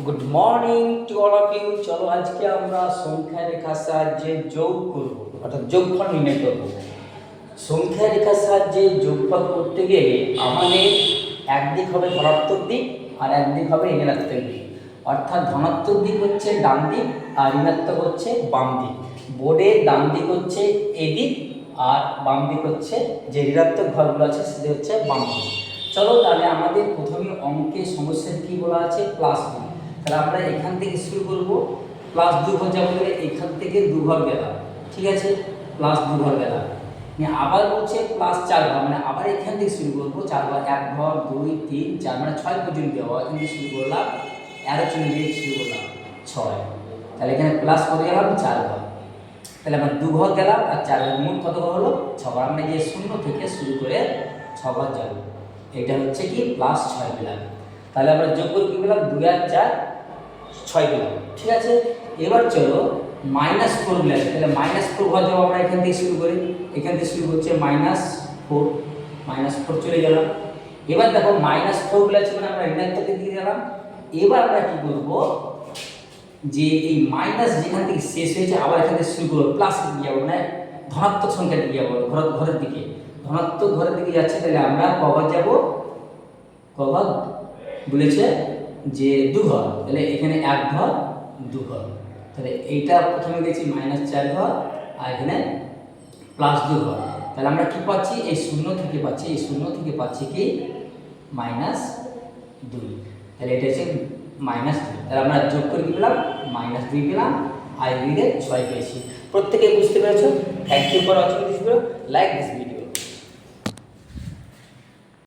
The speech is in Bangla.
Good morning to all of you. চলো আজকে আমরা সংখ্যা রেখার সাহায্যে যোগ করব, অর্থাৎ যোগফল নির্ণয় করব। সংখ্যা রেখার সাহায্যে যোগফল করতে গেলে আমাদের একদিক হবে ধনাত্মক দিক আর একদিক হবে ঋণাত্মক দিক, অর্থাৎ ধনাত্মক দিক হচ্ছে ডান দিক আর ঋণাত্মক হচ্ছে বাম দিক। বোর্ডের ডান দিক হচ্ছে এদিক আর বাম দিক হচ্ছে যে ঋণাত্মক ঘরগুলো আছে সেটা হচ্ছে বাম দিক। চলো তাহলে আমাদের প্রথমে অঙ্কের সমস্যার কি বলা আছে, প্লাস 2। তাহলে আমরা এখান থেকে শুরু করব, প্লাস 2 ঘর যাবো, তাহলে এখান থেকে 2 ঘর গেলাম, ঠিক আছে, প্লাস 2 ঘর গেলাম। আবার বলছে প্লাস 4 ঘর, মানে আবার এখান থেকে শুরু করবো 4 ঘর, 1 ঘর 2 3 4, মানে 6 পর্যন্ত যাবো। এখান থেকে শুরু করলাম, অ্যারো চিহ্ন দিয়ে শুরু করলাম 6। তাহলে এখানে প্লাস কত গেলাম, 4 ঘর। তাহলে আমরা 2 ঘর গেলাম আর 4 ঘর, মোট কত ঘর হলো 6 ঘর। আমরা যে 0 থেকে শুরু করে 6 ঘর যাবো, এটা হচ্ছে কি প্লাস 6 পেলাম। তাহলে আমরা যোগ করে কি পেলাম, 2 আর 4 6 পেলাম, ঠিক আছে। এবার চলো মাইনাস 4 পেলাম, তাহলে মাইনাস 4 ঘর যাবো। আমরা এখান থেকে শুরু করি, এখান থেকে শুরু হচ্ছে -4 চলে গেলাম। এবার দেখো -4 পেলাম, মানে আমরা ঋণাত্মকের দিকে গেলাম। এবার আমরা কি করব, যে এই মাইনাস যেখান থেকে শেষ হয়েছে আবার এখান থেকে শুরু করবো, প্লাস দিকে যাবো, মানে ধনাত্মক সংখ্যার দিকে যাবো, ঘরের দিকে, ধনাত্মক ঘরের দিকে যাচ্ছে। তাহলে আমরা কবার যাব, কবার বলেছে যে 2 ঘর, তাহলে এখানে 1 ঘর 2 ঘর। তাহলে এইটা প্রথমে গেছি -4 ঘর আর এখানে +2 ঘর। তাহলে আমরা কি পাচ্ছি, এই 0 থেকে পাচ্ছি, এই 0 থেকে পাচ্ছি কি -2। তাহলে এটা হচ্ছে -2। তাহলে আমরা যোগ করে কি পেলাম, -2 পেলাম আর এদিকে 6 পেয়েছি। প্রত্যেকে বুঝতে পেরেছো? Thank you for watching this video, like this video.